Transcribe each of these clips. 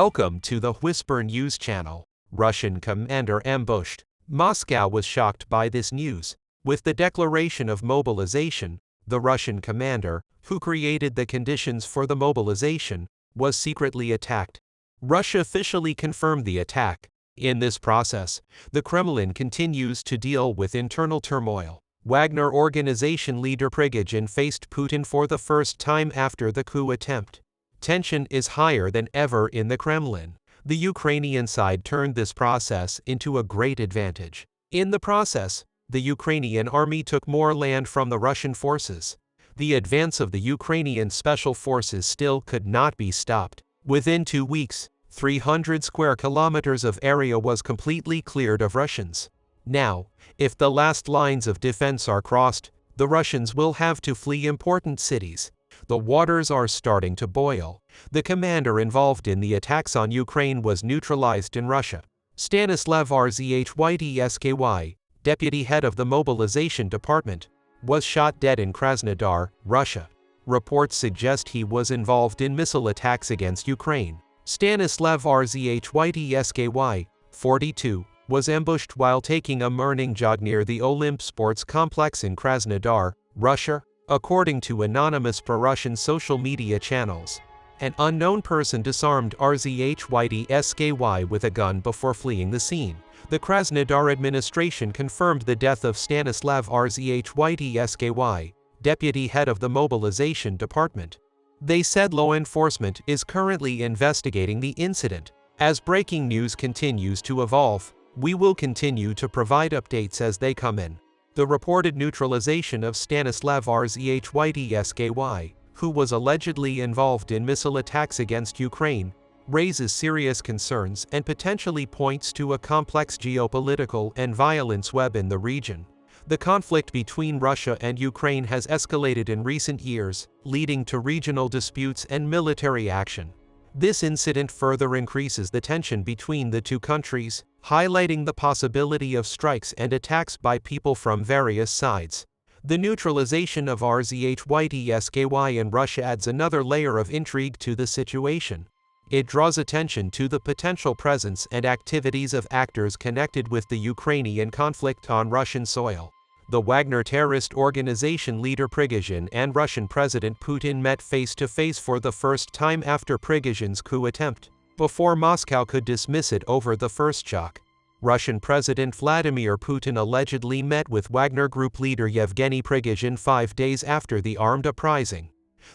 Welcome to the Whisper News channel. Russian commander ambushed. Moscow was shocked by this news. With the declaration of mobilization, the Russian commander, who created the conditions for the mobilization, was secretly attacked. Russia officially confirmed the attack. In this process, the Kremlin continues to deal with internal turmoil. Wagner organization leader Prigozhin faced Putin for the first time after the coup attempt. Tension is higher than ever in the Kremlin. The Ukrainian side turned this process into a great advantage. In the process, the Ukrainian army took more land from the Russian forces. The advance of the Ukrainian special forces still could not be stopped. Within 2 weeks, 300 square kilometers of area was completely cleared of Russians. Now, if the last lines of defense are crossed, the Russians will have to flee important cities. The waters are starting to boil. The commander involved in the attacks on Ukraine was neutralized in Russia. Stanislav Rzhytsky, deputy head of the mobilization department, was shot dead in Krasnodar, Russia. Reports suggest he was involved in missile attacks against Ukraine. Stanislav Rzhytsky, 42, was ambushed while taking a morning jog near the Olymp Sports Complex in Krasnodar, Russia, according to anonymous pro-Russian social media channels. An unknown person disarmed Rzhytsky with a gun before fleeing the scene. The Krasnodar administration confirmed the death of Stanislav Rzhytsky, deputy head of the mobilization department. They said law enforcement is currently investigating the incident. As breaking news continues to evolve, we will continue to provide updates as they come in. The reported neutralization of Stanislav Rzhytsky, who was allegedly involved in missile attacks against Ukraine, raises serious concerns and potentially points to a complex geopolitical and violence web in the region. The conflict between Russia and Ukraine has escalated in recent years, leading to regional disputes and military action. This incident further increases the tension between the two countries, highlighting the possibility of strikes and attacks by people from various sides. The neutralization of Rzhytsky in Russia adds another layer of intrigue to the situation. It draws attention to the potential presence and activities of actors connected with the Ukrainian conflict on Russian soil. The Wagner terrorist organization leader Prigozhin and Russian President Putin met face-to-face for the first time after Prigozhin's coup attempt, before Moscow could dismiss it over the first shock. Russian President Vladimir Putin allegedly met with Wagner Group leader Yevgeny Prigozhin 5 days after the armed uprising.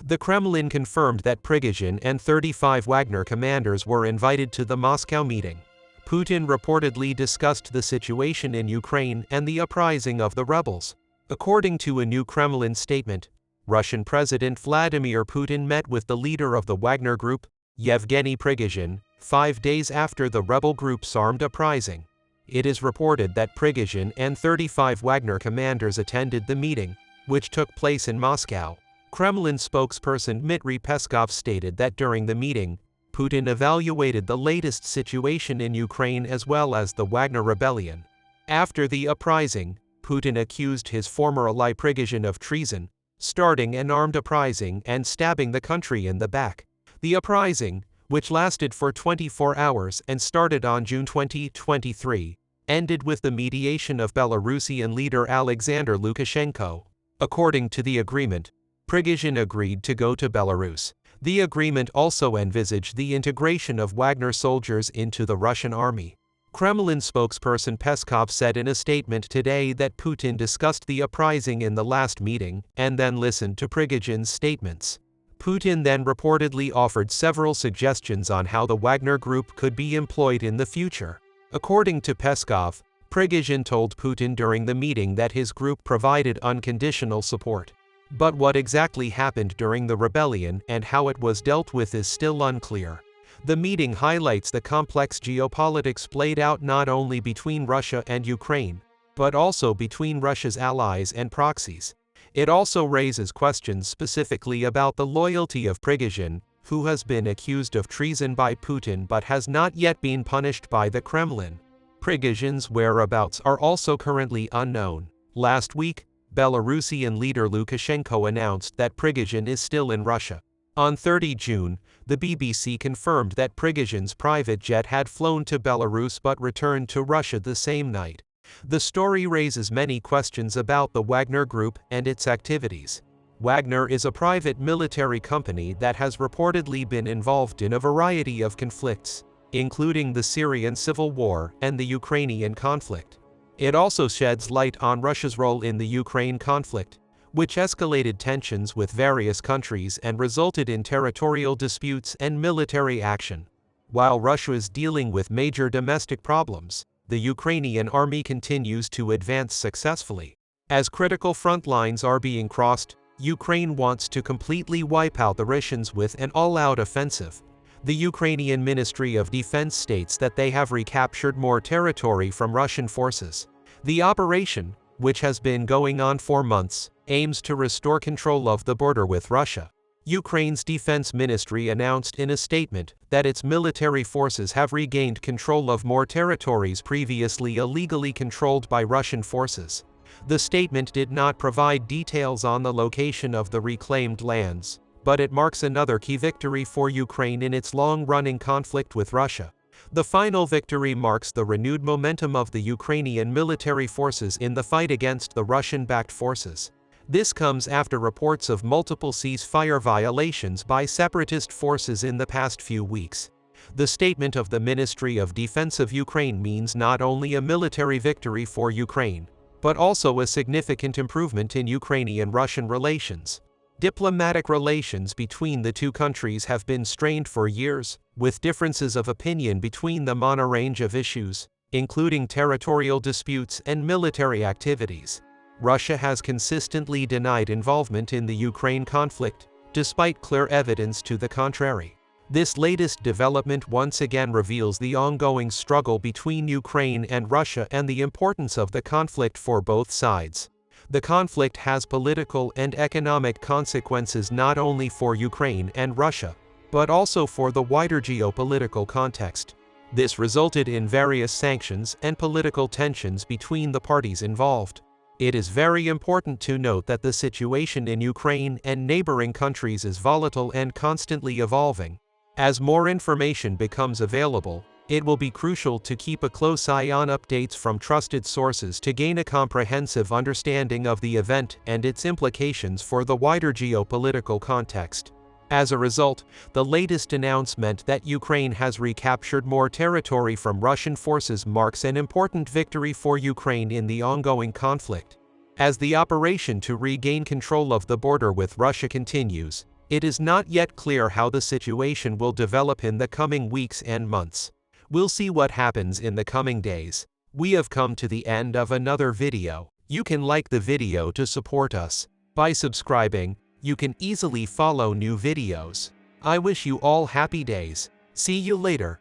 The Kremlin confirmed that Prigozhin and 35 Wagner commanders were invited to the Moscow meeting. Putin reportedly discussed the situation in Ukraine and the uprising of the rebels. According to a new Kremlin statement, Russian President Vladimir Putin met with the leader of the Wagner Group, Yevgeny Prigozhin, 5 days after the rebel group's armed uprising. It is reported that Prigozhin and 35 Wagner commanders attended the meeting, which took place in Moscow. Kremlin spokesperson Dmitry Peskov stated that during the meeting, Putin evaluated the latest situation in Ukraine as well as the Wagner rebellion. After the uprising, Putin accused his former ally Prigozhin of treason, starting an armed uprising and stabbing the country in the back. The uprising, which lasted for 24 hours and started on June 2023, ended with the mediation of Belarusian leader Alexander Lukashenko. According to the agreement, Prigozhin agreed to go to Belarus. The agreement also envisaged the integration of Wagner soldiers into the Russian army. Kremlin spokesperson Peskov said in a statement today that Putin discussed the uprising in the last meeting and then listened to Prigozhin's statements. Putin then reportedly offered several suggestions on how the Wagner Group could be employed in the future. According to Peskov, Prigozhin told Putin during the meeting that his group provided unconditional support. But what exactly happened during the rebellion and how it was dealt with is still unclear. The meeting highlights the complex geopolitics played out not only between Russia and Ukraine, but also between Russia's allies and proxies. It also raises questions specifically about the loyalty of Prigozhin, who has been accused of treason by Putin but has not yet been punished by the Kremlin. Prigozhin's whereabouts are also currently unknown. Last week, Belarusian leader Lukashenko announced that Prigozhin is still in Russia. On 30 June, the BBC confirmed that Prigozhin's private jet had flown to Belarus but returned to Russia the same night. The story raises many questions about the Wagner Group and its activities. Wagner is a private military company that has reportedly been involved in a variety of conflicts, including the Syrian civil war and the Ukrainian conflict. It also sheds light on Russia's role in the Ukraine conflict, which escalated tensions with various countries and resulted in territorial disputes and military action. While Russia is dealing with major domestic problems, the Ukrainian army continues to advance successfully. As critical front lines are being crossed, Ukraine wants to completely wipe out the Russians with an all-out offensive. The Ukrainian Ministry of Defense states that they have recaptured more territory from Russian forces. The operation, which has been going on for months, aims to restore control of the border with Russia. Ukraine's defense ministry announced in a statement that its military forces have regained control of more territories previously illegally controlled by Russian forces. The statement did not provide details on the location of the reclaimed lands, but it marks another key victory for Ukraine in its long-running conflict with Russia. The final victory marks the renewed momentum of the Ukrainian military forces in the fight against the Russian-backed forces. This comes after reports of multiple ceasefire violations by separatist forces in the past few weeks. The statement of the Ministry of Defense of Ukraine means not only a military victory for Ukraine, but also a significant improvement in Ukrainian-Russian relations. Diplomatic relations between the two countries have been strained for years, with differences of opinion between them on a range of issues, including territorial disputes and military activities. Russia has consistently denied involvement in the Ukraine conflict, despite clear evidence to the contrary. This latest development once again reveals the ongoing struggle between Ukraine and Russia and the importance of the conflict for both sides. The conflict has political and economic consequences not only for Ukraine and Russia, but also for the wider geopolitical context. This resulted in various sanctions and political tensions between the parties involved. It is very important to note that the situation in Ukraine and neighboring countries is volatile and constantly evolving. As more information becomes available, it will be crucial to keep a close eye on updates from trusted sources to gain a comprehensive understanding of the event and its implications for the wider geopolitical context. As a result, the latest announcement that Ukraine has recaptured more territory from Russian forces marks an important victory for Ukraine in the ongoing conflict. As the operation to regain control of the border with Russia continues, it is not yet clear how the situation will develop in the coming weeks and months. We'll see what happens in the coming days. We have come to the end of another video. You can like the video to support us. By subscribing, you can easily follow new videos. I wish you all happy days. See you later.